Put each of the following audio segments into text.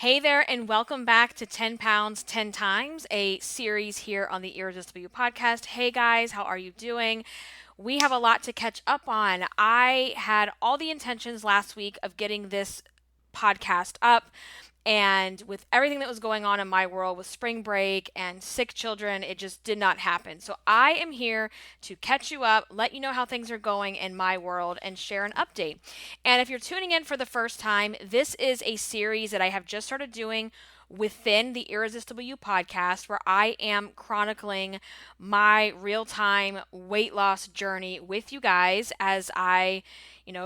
Hey there, and welcome back to 10 Pounds 10 Times, a series here on the Irresistible You podcast. Hey guys, how are you doing? We have a lot to catch up on. I had all the intentions last week of getting this podcast up, and with everything that was going on in my world with spring break and sick children, it just did not happen. So I am here to catch you up, let you know how things are going in my world, and share an update. And if you're tuning in for the first time, this is a series that I have just started doing within the Irresistible You podcast, where I am chronicling my real time weight loss journey with you guys as I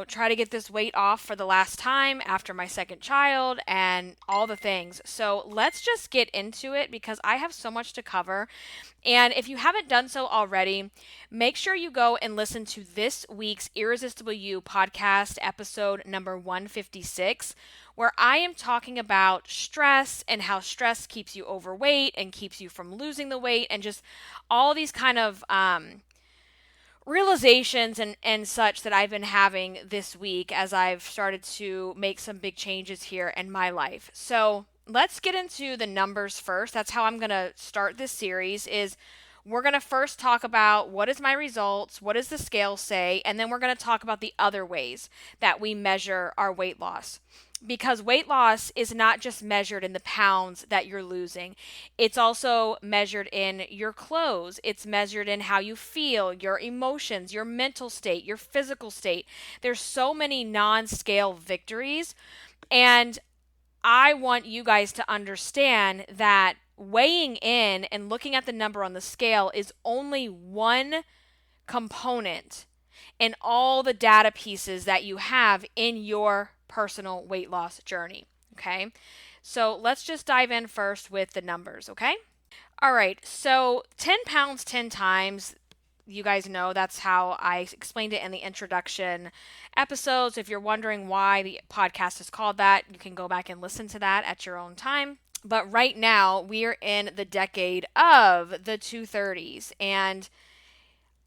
try to get this weight off for the last time after my second child and all the things. So let's just get into it because I have so much to cover. And if you haven't done so already, make sure you go and listen to this week's Irresistible You podcast episode number 156, where I am talking about stress and how stress keeps you overweight and keeps you from losing the weight and just all these kind of realizations and such that I've been having this week as I've started to make some big changes here in my life. So let's get into the numbers first. That's how I'm going to start this series. Is we're going to first talk about what is my results, what does the scale say, and then we're going to talk about the other ways that we measure our weight loss. Because weight loss is not just measured in the pounds that you're losing. It's also measured in your clothes. It's measured in how you feel, your emotions, your mental state, your physical state. There's so many non-scale victories. And I want you guys to understand that weighing in and looking at the number on the scale is only one component in all the data pieces that you have in your personal weight loss journey. Okay, so let's just dive in first with the numbers. Okay, all right, so 10 pounds 10 times, you guys know that's how I explained it in the introduction episodes. If you're wondering why the podcast is called that, you can go back and listen to that at your own time. But right now, we are in the decade of the 230s, and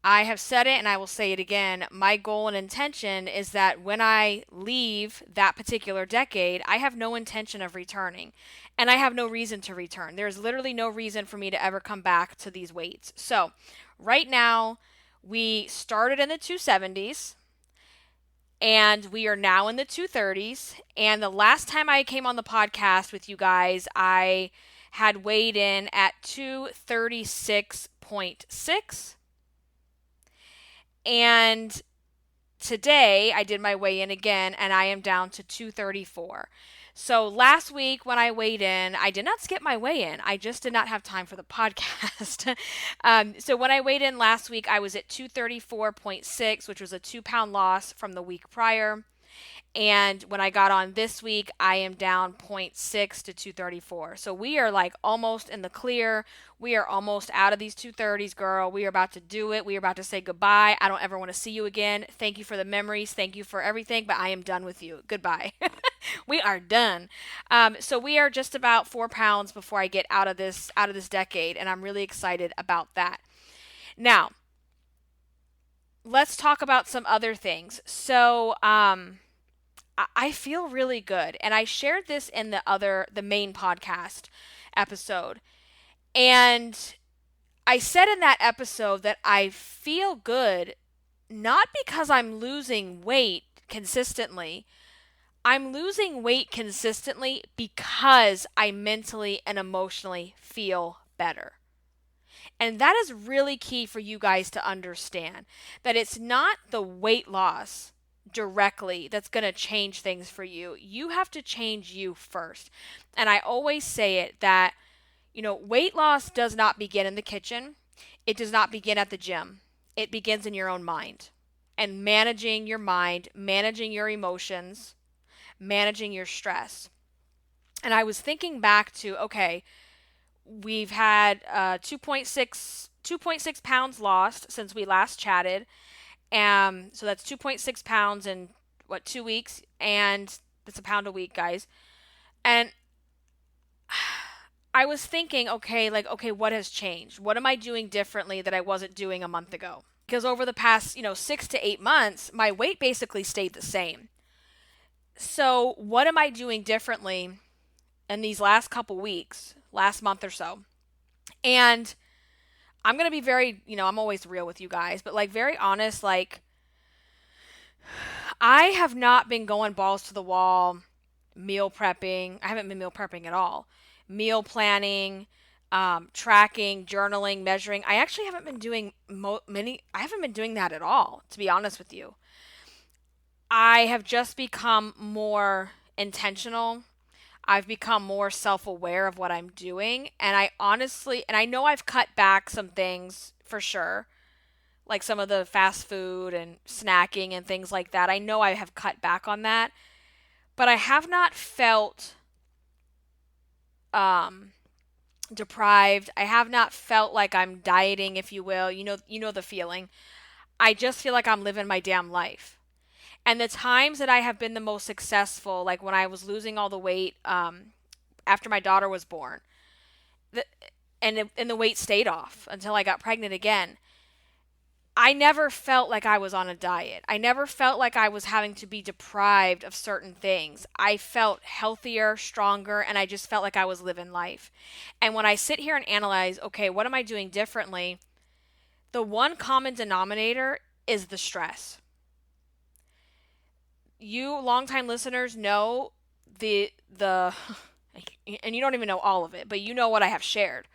I have said it and I will say it again. My goal and intention is that when I leave that particular decade, I have no intention of returning. And I have no reason to return. There's literally no reason for me to ever come back to these weights. So, right now, we started in the 270s and we are now in the 230s. And the last time I came on the podcast with you guys, I had weighed in at 236.6. And today I did my weigh in again and I am down to 234. So last week when I weighed in, I did not skip my weigh in. I just did not have time for the podcast. So when I weighed in last week, I was at 234.6, which was a 2-pound loss from the week prior. And when I got on this week, I am down 0.6 to 234. So we are like almost in the clear. We are almost out of these 230s, girl. We are about to do it. We are about to say goodbye. I don't ever want to see you again. Thank you for the memories. Thank you for everything, but I am done with you. Goodbye. We are done. So we are just about 4 pounds before I get out of this decade, and I'm really excited about that. Now, let's talk about some other things. So, I feel really good. And I shared this in the main podcast episode. And I said in that episode that I feel good not because I'm losing weight consistently. I'm losing weight consistently because I mentally and emotionally feel better. And that is really key for you guys to understand, that it's not the weight loss directly that's going to change things for you. You have to change you first. And I always say it that, weight loss does not begin in the kitchen. It does not begin at the gym. It begins in your own mind and managing your mind, managing your emotions, managing your stress. And I was thinking back to, okay, we've had 2.6 pounds lost since we last chatted. So that's 2.6 pounds in 2 weeks, and that's a pound a week, guys. And I was thinking, okay, what has changed? What am I doing differently that I wasn't doing a month ago? Because over the past, 6 to 8 months, my weight basically stayed the same. So what am I doing differently in these last couple weeks, last month or so. And I'm going to be very, I'm always real with you guys, but like very honest, like I have not been going balls to the wall meal prepping. I haven't been meal prepping at all. Meal planning, tracking, journaling, measuring. I actually haven't been doing I haven't been doing that at all, to be honest with you. I have just become more intentional. I've become more self-aware of what I'm doing, and I know I've cut back some things for sure, like some of the fast food and snacking and things like that. I know I have cut back on that, but I have not felt um deprived. I have not felt like I'm dieting, if you will. You know the feeling. I just feel like I'm living my damn life. And the times that I have been the most successful, like when I was losing all the weight after my daughter was born, the, and the weight stayed off until I got pregnant again. I never felt like I was on a diet. I never felt like I was having to be deprived of certain things. I felt healthier, stronger, and I just felt like I was living life. And when I sit here and analyze, okay, what am I doing differently? The one common denominator is the stress. You longtime listeners know the and you don't even know all of it, but you know what I have shared.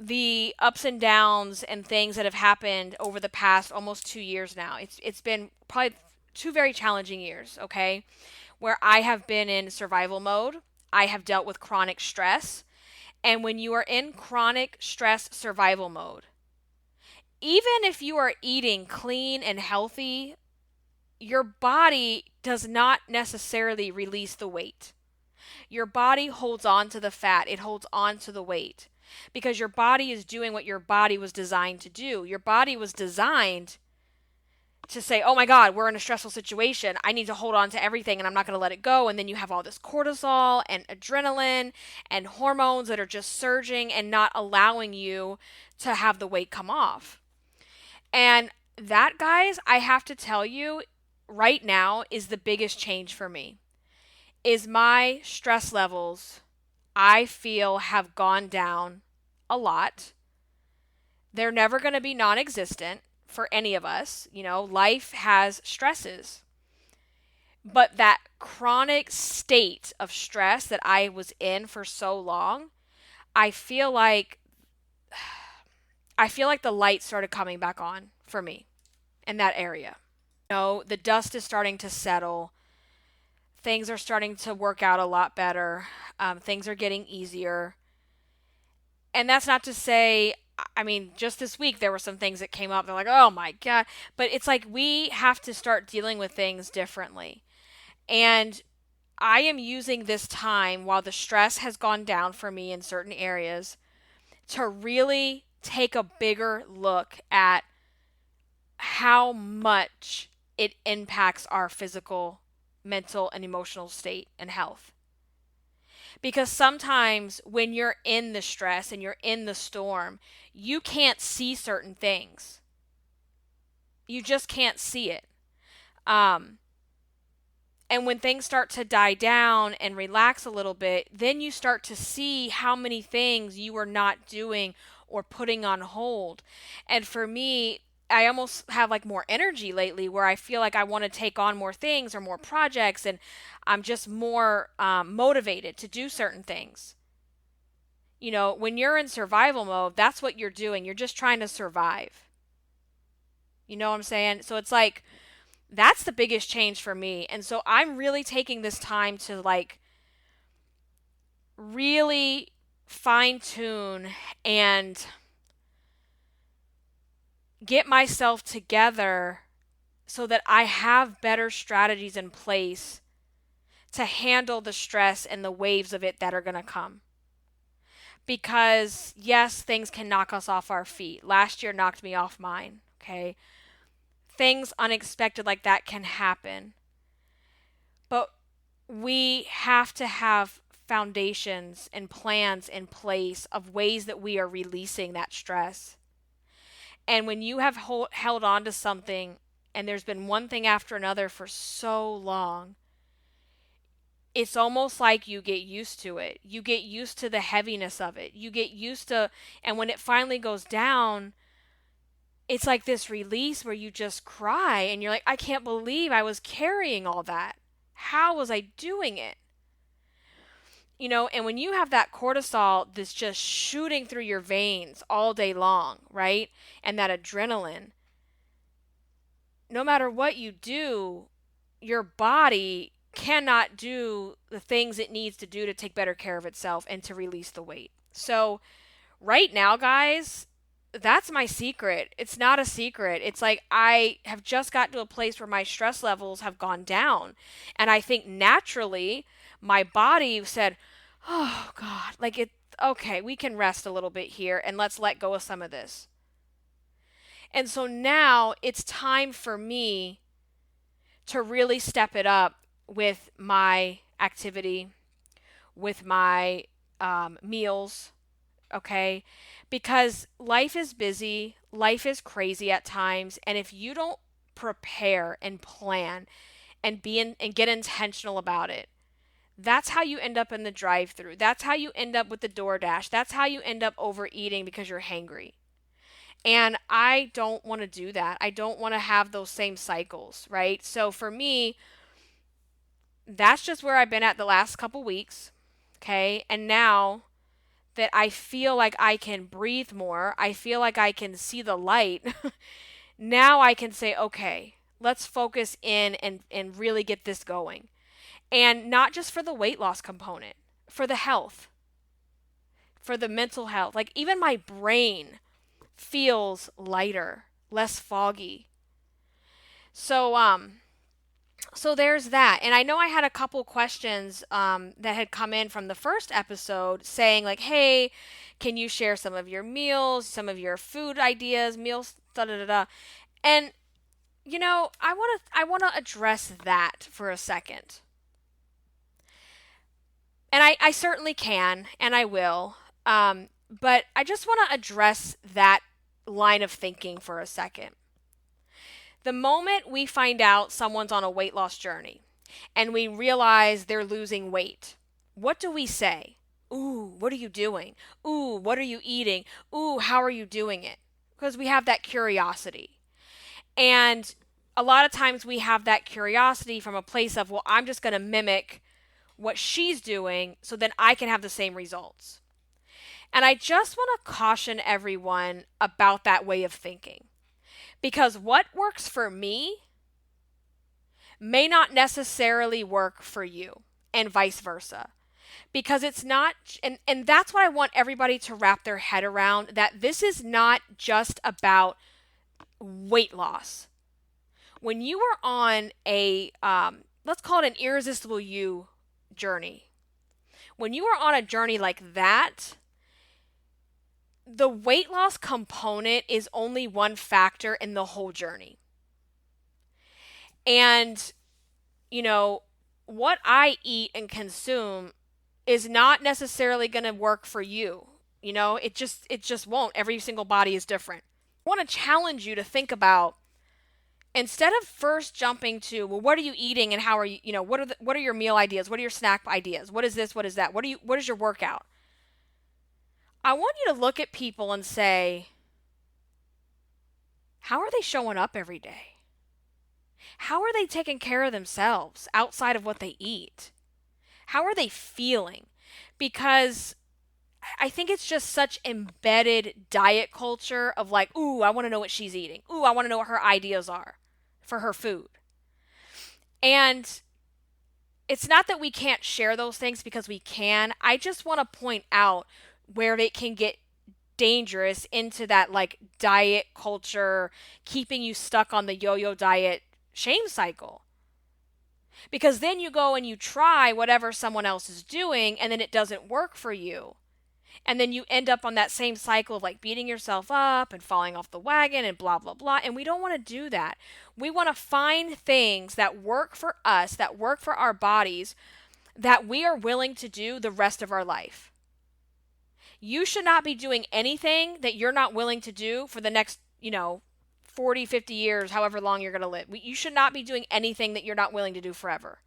The ups and downs and things that have happened over the past almost 2 years now. It's been probably 2 very challenging years, okay? Where I have been in survival mode. I have dealt with chronic stress. And when you are in chronic stress survival mode, even if you are eating clean and healthy, your body does not necessarily release the weight. Your body holds on to the fat, it holds on to the weight because your body is doing what your body was designed to do. Your body was designed to say, oh my God, we're in a stressful situation. I need to hold on to everything and I'm not going to let it go. And then you have all this cortisol and adrenaline and hormones that are just surging and not allowing you to have the weight come off. And that, guys, I have to tell you, right now is the biggest change for me. Is my stress levels, I feel, have gone down a lot. They're never going to be non-existent for any of us. Life has stresses. But that chronic state of stress that I was in for so long, I feel like the light started coming back on for me in that area. The dust is starting to settle. Things are starting to work out a lot better. Things are getting easier. And that's not to say, just this week there were some things that came up. They're like, oh my God. But it's like we have to start dealing with things differently. And I am using this time while the stress has gone down for me in certain areas to really take a bigger look at how much it impacts our physical, mental, and emotional state and health. Because sometimes when you're in the stress and you're in the storm, you can't see certain things. You just can't see it. And when things start to die down and relax a little bit, then you start to see how many things you are not doing or putting on hold. And for me, I almost have like more energy lately where I feel like I want to take on more things or more projects, and I'm just more motivated to do certain things. When you're in survival mode, that's what you're doing. You're just trying to survive. You know what I'm saying? So it's like, that's the biggest change for me. And so I'm really taking this time to like really fine tune and get myself together so that I have better strategies in place to handle the stress and the waves of it that are going to come. Because yes, things can knock us off our feet. Last year knocked me off mine, okay? Things unexpected like that can happen. But we have to have foundations and plans in place of ways that we are releasing that stress. And when you have held on to something and there's been one thing after another for so long, it's almost like you get used to it. You get used to the heaviness of it. You get used to, and when it finally goes down, it's like this release where you just cry and you're like, I can't believe I was carrying all that. How was I doing it? And when you have that cortisol that's just shooting through your veins all day long, right? And that adrenaline, no matter what you do, your body cannot do the things it needs to do to take better care of itself and to release the weight. So, right now, guys, that's my secret. It's not a secret. It's like I have just got to a place where my stress levels have gone down. And I think naturally my body said, oh God, okay, we can rest a little bit here and let's let go of some of this. And so now it's time for me to really step it up with my activity, with my meals, okay? Because life is busy, life is crazy at times, and if you don't prepare and plan and and get intentional about it, that's how you end up in the drive-through. That's how you end up with the DoorDash. That's how you end up overeating because you're hangry. And I don't want to do that. I don't want to have those same cycles, right? So for me, that's just where I've been at the last couple weeks, okay? And now that I feel like I can breathe more, I feel like I can see the light, now I can say, okay, let's focus in and really get this going. And not just for the weight loss component, for the health, for the mental health. Like even my brain feels lighter, less foggy. So there's that. And I know I had a couple questions that had come in from the first episode saying like, hey, can you share some of your meals, some of your food ideas, meals, da da da da. And I want to address that for a second. And I certainly can, and I will. But I just want to address that line of thinking for a second. The moment we find out someone's on a weight loss journey and we realize they're losing weight, what do we say? Ooh, what are you doing? Ooh, what are you eating? Ooh, how are you doing it? Because we have that curiosity. And a lot of times we have that curiosity from a place of, well, I'm just going to mimic what she's doing so then I can have the same results. And I just want to caution everyone about that way of thinking. Because what works for me may not necessarily work for you, and vice versa. Because it's not, and that's what I want everybody to wrap their head around, that this is not just about weight loss. When you are on a, let's call it an irresistible you journey, when you are on a journey like that, the weight loss component is only one factor in the whole journey. And, what I eat and consume is not necessarily going to work for you. It just won't. Every single body is different. I want to challenge you to think about, instead of first jumping to, well, what are you eating and how are you, what are your meal ideas? What are your snack ideas? What is this? What is that? What is your workout? I want you to look at people and say, how are they showing up every day? How are they taking care of themselves outside of what they eat? How are they feeling? Because I think it's just such embedded diet culture of like, ooh, I want to know what she's eating. Ooh, I want to know what her ideas are for her food. And it's not that we can't share those things, because we can. I just want to point out where it can get dangerous into that like diet culture, keeping you stuck on the yo-yo diet shame cycle. Because then you go and you try whatever someone else is doing and then it doesn't work for you. And then you end up on that same cycle of like beating yourself up and falling off the wagon and blah, blah, blah. And we don't want to do that. We want to find things that work for us, that work for our bodies, that we are willing to do the rest of our life. You should not be doing anything that you're not willing to do for the next, 40, 50 years, however long you're going to live. You should not be doing anything that you're not willing to do forever.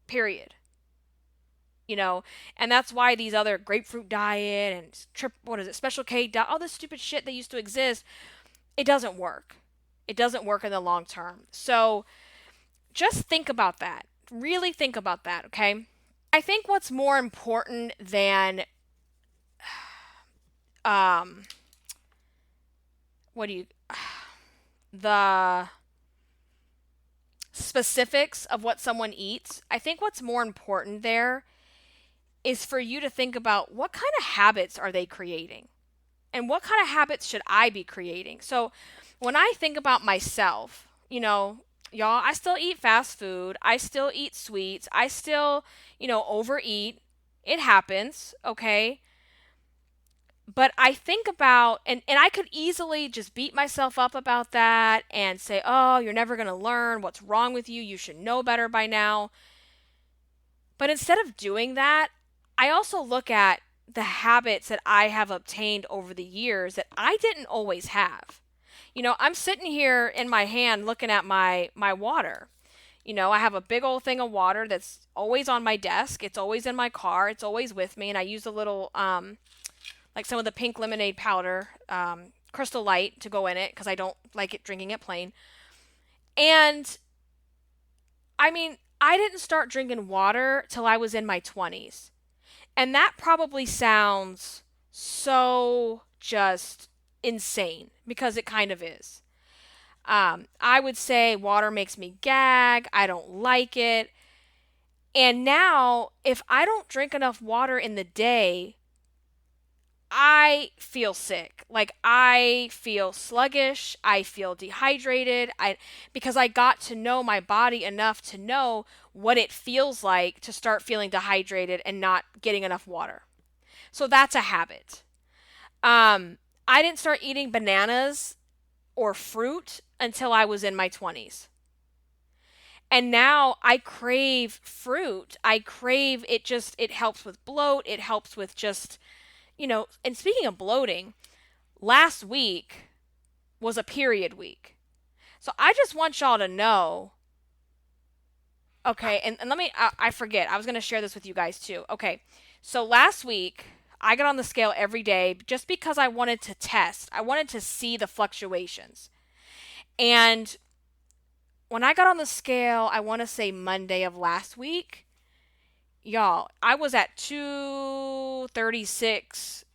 Period. you know, and that's why these other grapefruit diet and what is it, special K diet, all this stupid shit that used to exist, it doesn't work. It doesn't work in the long term. So just think about that. Really think about that, okay? I think what's more important than um what do you the specifics of what someone eats, I think what's more important there is for you to think about what kind of habits are they creating and what kind of habits should I be creating. So when I think about myself, y'all, I still eat fast food. I still eat sweets. I still, overeat. It happens, okay? But I think about, and I could easily just beat myself up about that and say, oh, you're never going to learn. What's wrong with you? You should know better by now. But instead of doing that, I also look at the habits that I have obtained over the years that I didn't always have. I'm sitting here in my hand looking at my water. I have a big old thing of water that's always on my desk. It's always in my car. It's always with me. And I use a little, like some of the pink lemonade powder, Crystal Light to go in it because I don't like it drinking it plain. And I mean, I didn't start drinking water till I was in my 20s. And that probably sounds so just insane because it kind of is. I would say water makes me gag. I don't like it. And now, if I don't drink enough water in the day, I feel sick. Like I feel sluggish, I feel dehydrated. Because I got to know my body enough to know what it feels like to start feeling dehydrated and not getting enough water. So that's a habit. I didn't start eating bananas or fruit until I was in my 20s. And now I crave fruit. I crave it, just it helps with bloat, it helps with just and speaking of bloating, last week was a period week. So I just want y'all to know. Okay, and let me, I forget. I was going to share this with you guys too. Okay, so last week, I got on the scale every day just because I wanted to test. I wanted to see the fluctuations. And when I got on the scale, I want to say Monday of last week, y'all, I was at 236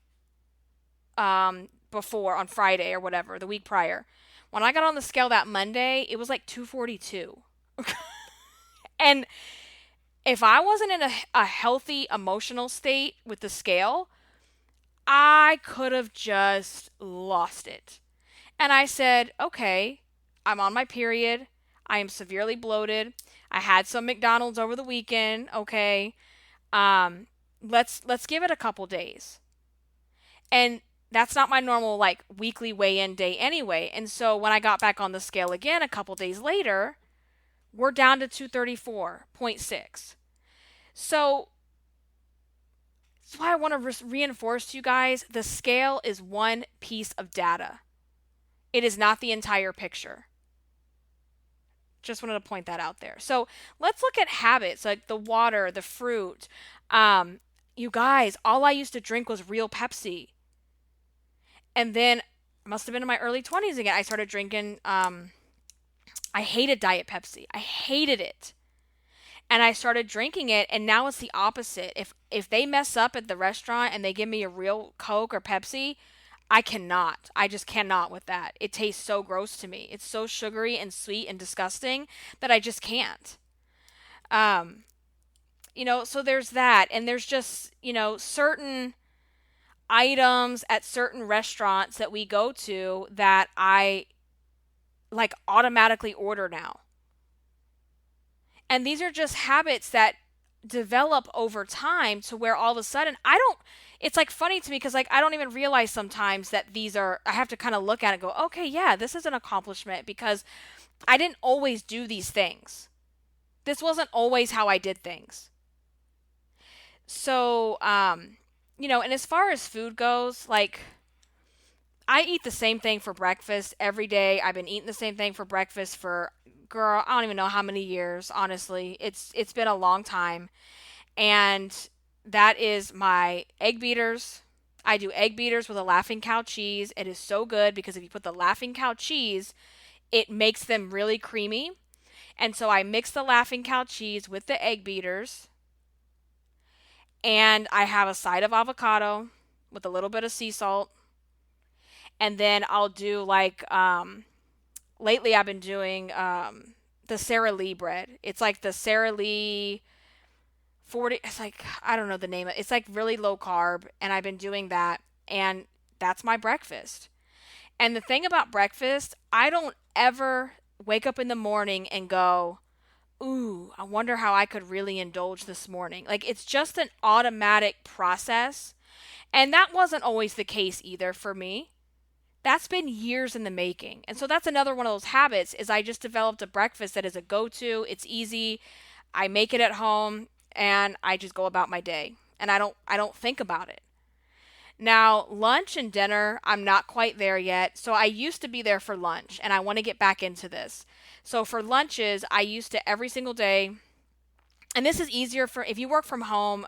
before on Friday or whatever, the week prior. When I got on the scale that Monday, it was like 242. And if I wasn't in a healthy emotional state with the scale, I could have just lost it. And I said, okay, I'm on my period. I am severely bloated. I had some McDonald's over the weekend. Okay. Let's give it a couple days. And that's not my normal like weekly weigh-in day anyway. And so when I got back on the scale again a couple days later, we're down to 234.6. So that's why I want to reinforce to you guys, the scale is one piece of data. It is not the entire picture. Just wanted to point that out there. So let's look at habits like the water, the fruit. You guys, all I used to drink was real Pepsi. And then, must have been in my early 20s again, I started drinking, I hated Diet Pepsi. I hated it. And I started drinking it, and now it's the opposite. If they mess up at the restaurant and they give me a real Coke or Pepsi, I cannot. I just cannot with that. It tastes so gross to me. It's so sugary and sweet and disgusting that I just can't. So there's that. And there's just, certain items at certain restaurants that we go to that I like automatically order now. And these are just habits that develop over time to where all of a sudden it's like funny to me because like I don't even realize sometimes that I have to kind of look at it and go, okay, yeah, this is an accomplishment because I didn't always do these things. This wasn't always how I did things. So, and as far as food goes, like I eat the same thing for breakfast every day. I've been eating the same thing for breakfast for, girl, I don't even know how many years, honestly. It's been a long time. And That is my egg beaters. I do egg beaters with a Laughing Cow cheese. It is so good because if you put the Laughing Cow cheese, it makes them really creamy. And so I mix the Laughing Cow cheese with the egg beaters, and I have a side of avocado with a little bit of sea salt. And then I'll do like lately I've been doing the Sara Lee bread. It's like the Sara Lee 40, it's like I don't know the name of it. It's like really low carb, and I've been doing that, and that's my breakfast. And the thing about breakfast, I don't ever wake up in the morning and go, "Ooh, I wonder how I could really indulge this morning." Like it's just an automatic process. And that wasn't always the case either for me. That's been years in the making. And so that's another one of those habits is I just developed a breakfast that is a go-to. It's easy. I make it at home and I just go about my day. And I don't think about it. Now, lunch and dinner, I'm not quite there yet. So I used to be there for lunch and I want to get back into this. So for lunches, I used to every single day, and this is easier for if you work from home.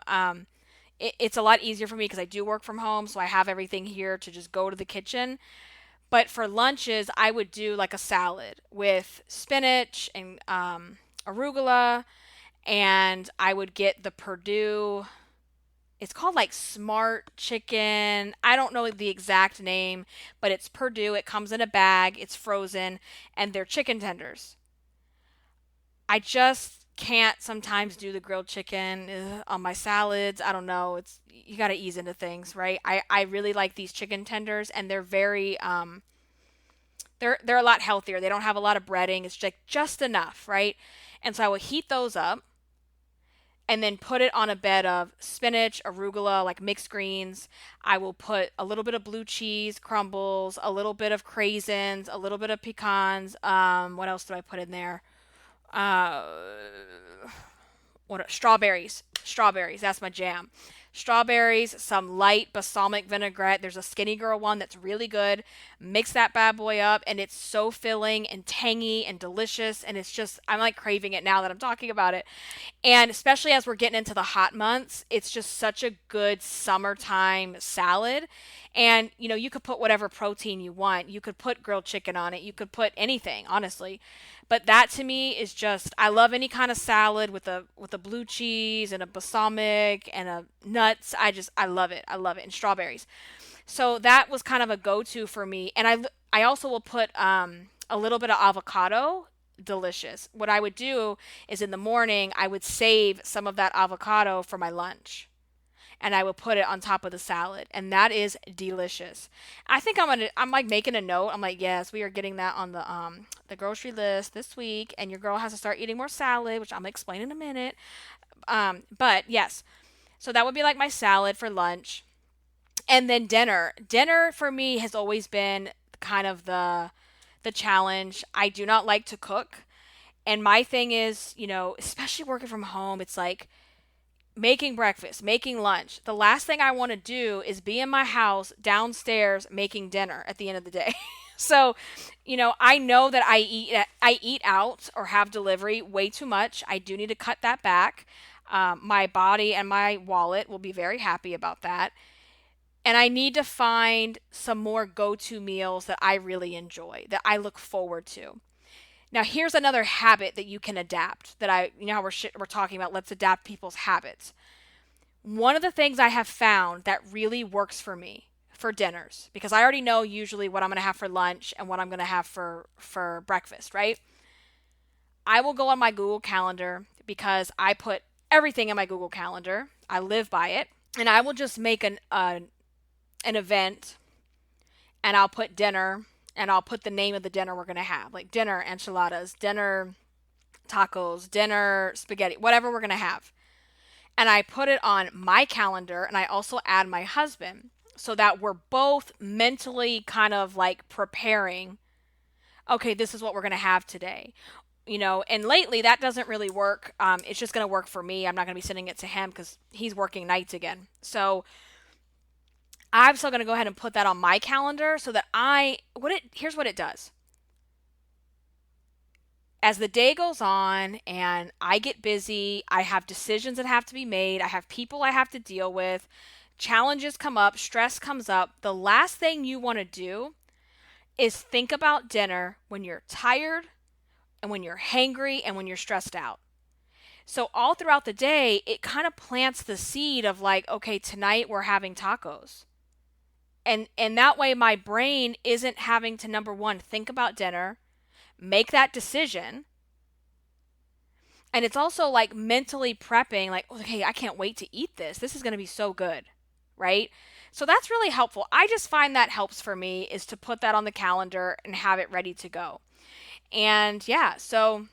It's a lot easier for me because I do work from home, so I have everything here to just go to the kitchen. But for lunches, I would do like a salad with spinach and arugula, and I would get the Purdue. It's called like Smart Chicken. I don't know the exact name, but it's Purdue. It comes in a bag. It's frozen, and they're chicken tenders. I just can't sometimes do the grilled chicken on my salads. I don't know. It's you got to ease into things, right? I really like these chicken tenders, and they're very they're a lot healthier. They don't have a lot of breading. It's just enough, right? And so I will heat those up and then put it on a bed of spinach, arugula, like mixed greens. I will put a little bit of blue cheese crumbles, a little bit of craisins, a little bit of pecans. What else do I put in there? Uh, what strawberries? Strawberries. That's my jam. Strawberries, some light balsamic vinaigrette. There's a Skinny Girl one that's really good. Mix that bad boy up, and it's so filling and tangy and delicious. And it's just, I'm like craving it now that I'm talking about it. And especially as we're getting into the hot months, it's just such a good summertime salad. And, you know, you could put whatever protein you want. You could put grilled chicken on it. You could put anything, honestly. But that to me is just I love any kind of salad with a blue cheese and a balsamic and a nuts. I love it. I love it. And strawberries. So that was kind of a go-to for me. And I also will put a little bit of avocado. Delicious. What I would do is in the morning I would save some of that avocado for my lunch, and I would put it on top of the salad, and that is delicious. I think I'm like making a note. I'm like, yes, we are getting that on the grocery list this week, and your girl has to start eating more salad, which I'm gonna explain in a minute. But yes, so that would be like my salad for lunch, and then dinner. Dinner for me has always been kind of the challenge. I do not like to cook, and my thing is, you know, especially working from home, it's like making breakfast, making lunch. The last thing I want to do is be in my house downstairs making dinner at the end of the day. So, you know, I know that I eat out or have delivery way too much. I do need to cut that back. My body and my wallet will be very happy about that. And I need to find some more go-to meals that I really enjoy, that I look forward to. Now, here's another habit that you can adapt. You know how we're talking about let's adapt people's habits. One of the things I have found that really works for me for dinners, because I already know usually what I'm going to have for lunch and what I'm going to have for breakfast, right? I will go on my Google Calendar because I put everything in my Google Calendar. I live by it, and I will just make an event, and I'll put dinner, and I'll put the name of the dinner we're going to have, like dinner enchiladas, dinner tacos, dinner spaghetti, whatever we're going to have. And I put it on my calendar, and I also add my husband so that we're both mentally kind of like preparing, okay, this is what we're going to have today. You know, and lately that doesn't really work. It's just going to work for me. I'm not going to be sending it to him because he's working nights again. So I'm still going to go ahead and put that on my calendar so that here's what it does. as the day goes on and I get busy, I have decisions that have to be made, I have people I have to deal with, challenges come up, stress comes up. The last thing you want to do is think about dinner when you're tired and when you're hangry and when you're stressed out. So all throughout the day, it kind of plants the seed of like, okay, tonight we're having tacos. And that way my brain isn't having to, number one, think about dinner, make that decision. And it's also like mentally prepping, like, okay, I can't wait to eat this. This is going to be so good, right? So that's really helpful. I just find that helps for me is to put that on the calendar and have it ready to go. And yeah, so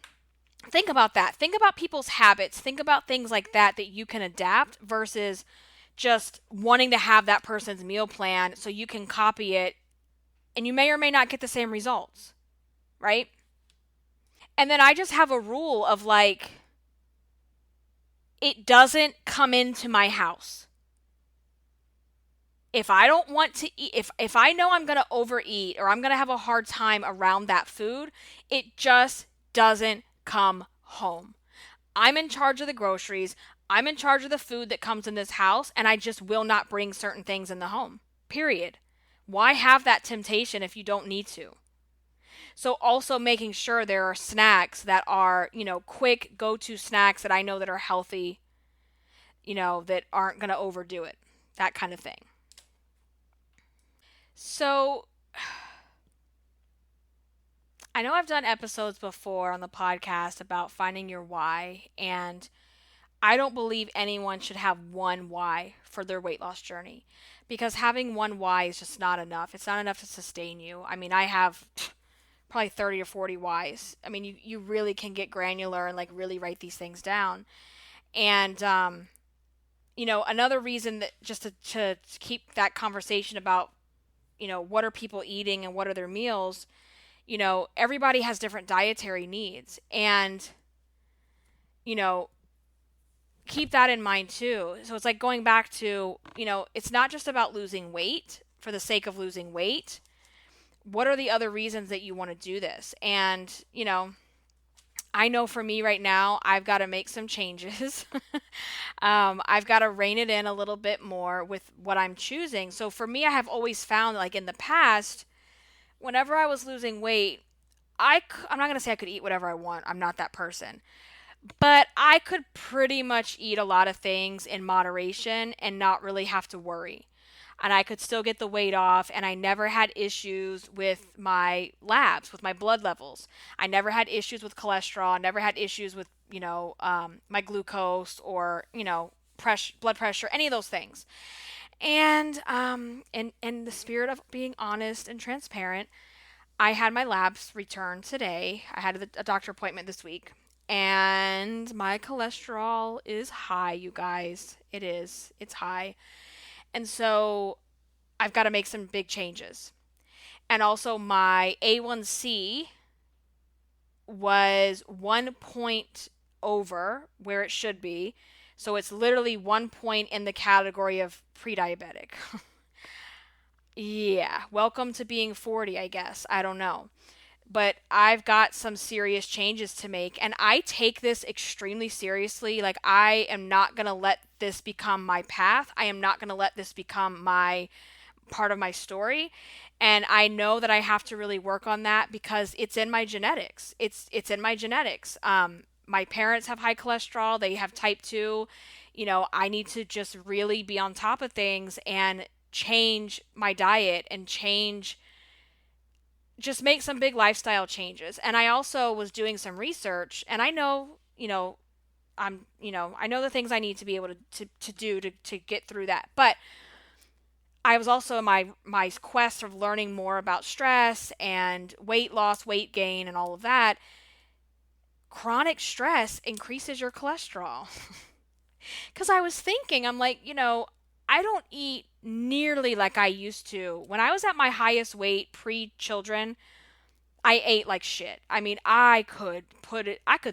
think about that. Think about people's habits. Think about things like that that you can adapt versus just wanting to have that person's meal plan so you can copy it and you may or may not get the same results, right? And then I just have a rule of like, it doesn't come into my house. If I don't want to eat, if I know I'm going to overeat or I'm going to have a hard time around that food, it just doesn't come home. I'm in charge of the groceries. I'm in charge of the food that comes in this house, and I just will not bring certain things in the home. Period. Why have that temptation if you don't need to? So also making sure there are snacks that are, quick go-to snacks that I know that are healthy, that aren't going to overdo it. That kind of thing. So I know I've done episodes before on the podcast about finding your why, and I don't believe anyone should have one why for their weight loss journey because having one why is just not enough. It's not enough to sustain you. I mean, I have probably 30 or 40 whys. I mean, you really can get granular and like really write these things down. And, another reason that just to keep that conversation about, what are people eating and what are their meals, everybody has different dietary needs. And, keep that in mind too. So it's like going back to, it's not just about losing weight for the sake of losing weight. What are the other reasons that you want to do this? And, I know for me right now, I've got to make some changes. I've got to rein it in a little bit more with what I'm choosing. So for me, I have always found like in the past, whenever I was losing weight, I'm not going to say I could eat whatever I want. I'm not that person. But I could pretty much eat a lot of things in moderation and not really have to worry. And I could still get the weight off, and I never had issues with my labs, with my blood levels. I never had issues with cholesterol. I never had issues with, my glucose or, blood pressure, any of those things. And in the spirit of being honest and transparent, I had my labs returned today. I had a doctor appointment this week. And my cholesterol is high, you guys. It is. It's high. And so I've got to make some big changes. And also my A1C was 1 point over where it should be. So it's literally 1 point in the category of pre-diabetic. Yeah, welcome to being 40, I guess. I don't know. But I've got some serious changes to make, and I take this extremely seriously. Like, I am not going to let this become my path. I am not going to let this become my part of my story. And I know that I have to really work on that because it's in my genetics. It's in my genetics. My parents have high cholesterol. They have type 2. I need to just really be on top of things and change my diet and just make some big lifestyle changes. And I also was doing some research, and I know, I know the things I need to be able to do to get through that. But I was also in my quest of learning more about stress and weight loss, weight gain, and all of that. Chronic stress increases your cholesterol. Because I was thinking, I'm like, I don't eat nearly like I used to. When I was at my highest weight pre-children, I ate like shit. I mean, I could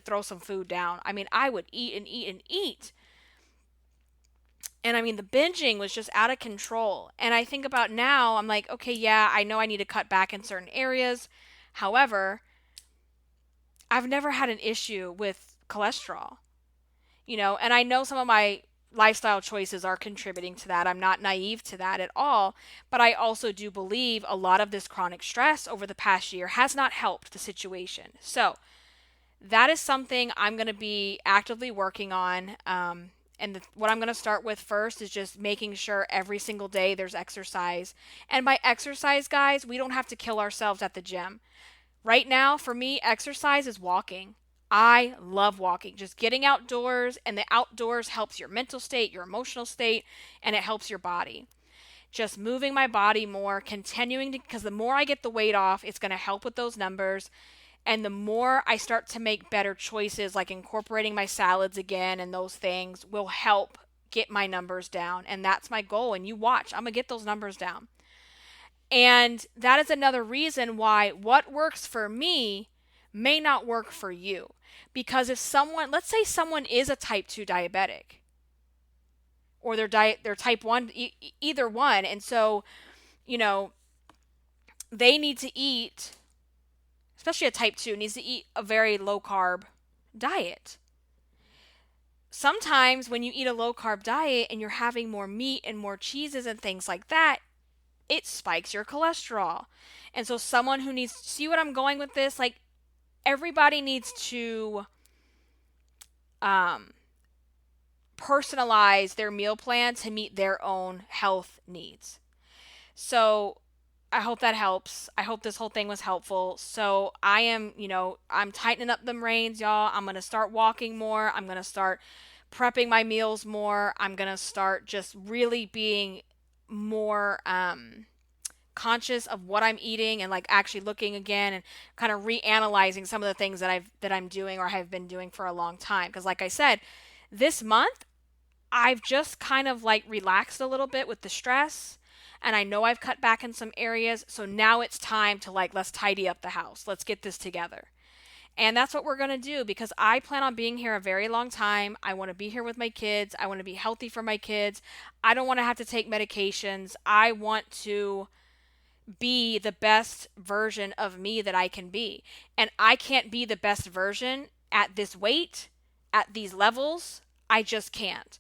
throw some food down. I mean, I would eat and eat and eat. And I mean, the binging was just out of control. And I think about now, I'm like, okay, yeah, I know I need to cut back in certain areas. However, I've never had an issue with cholesterol, and I know some of my lifestyle choices are contributing to that. I'm not naive to that at all, but I also do believe a lot of this chronic stress over the past year has not helped the situation. So, that is something I'm going to be actively working on. What I'm going to start with first is just making sure every single day there's exercise. And by exercise, guys, we don't have to kill ourselves at the gym. Right now, for me, exercise is walking. I love walking. Just getting outdoors, and the outdoors helps your mental state, your emotional state, and it helps your body. Just moving my body more, continuing to, because the more I get the weight off, it's going to help with those numbers. And the more I start to make better choices, like incorporating my salads again and those things, will help get my numbers down. And that's my goal. And you watch, I'm going to get those numbers down. And that is another reason why what works for me may not work for you. Because if someone, let's say someone is a type 2 diabetic, or they're type 1, either one. And so, you know, they need to eat, especially a type 2, needs to eat a very low carb diet. Sometimes when you eat a low carb diet and you're having more meat and more cheeses and things like that, it spikes your cholesterol. And so someone who needs, see what I'm going with this? Like, everybody needs to personalize their meal plan to meet their own health needs. So I hope that helps. I hope this whole thing was helpful. So I am, I'm tightening up them reins, y'all. I'm going to start walking more. I'm going to start prepping my meals more. I'm going to start just really being more conscious of what I'm eating, and like actually looking again and kind of reanalyzing some of the things that I'm doing or have been doing for a long time. Because like I said, this month I've just kind of like relaxed a little bit with the stress, and I know I've cut back in some areas. So now it's time to like, let's tidy up the house. Let's get this together. And that's what we're going to do, because I plan on being here a very long time. I want to be here with my kids. I want to be healthy for my kids. I don't want to have to take medications. I want to be the best version of me that I can be. And I can't be the best version at this weight, at these levels. I just can't.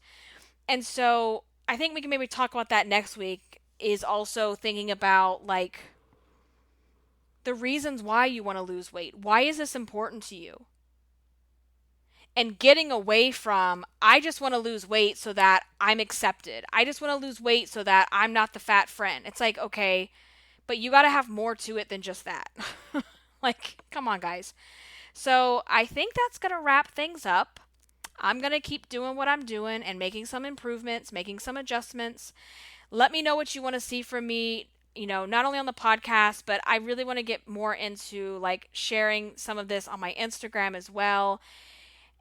And so I think we can maybe talk about that next week, is also thinking about like the reasons why you want to lose weight. Why is this important to you? And getting away from, I just want to lose weight so that I'm accepted. I just want to lose weight so that I'm not the fat friend. It's like, okay, but you got to have more to it than just that. Like, come on, guys. So I think that's going to wrap things up. I'm going to keep doing what I'm doing and making some improvements, making some adjustments. Let me know what you want to see from me, not only on the podcast, but I really want to get more into like sharing some of this on my Instagram as well,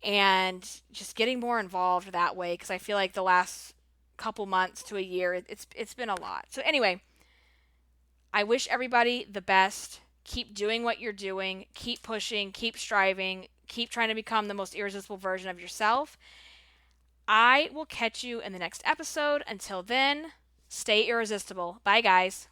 and just getting more involved that way, because I feel like the last couple months to a year, it's been a lot. So anyway, I wish everybody the best. Keep doing what you're doing. Keep pushing. Keep striving. Keep trying to become the most irresistible version of yourself. I will catch you in the next episode. Until then, stay irresistible. Bye, guys.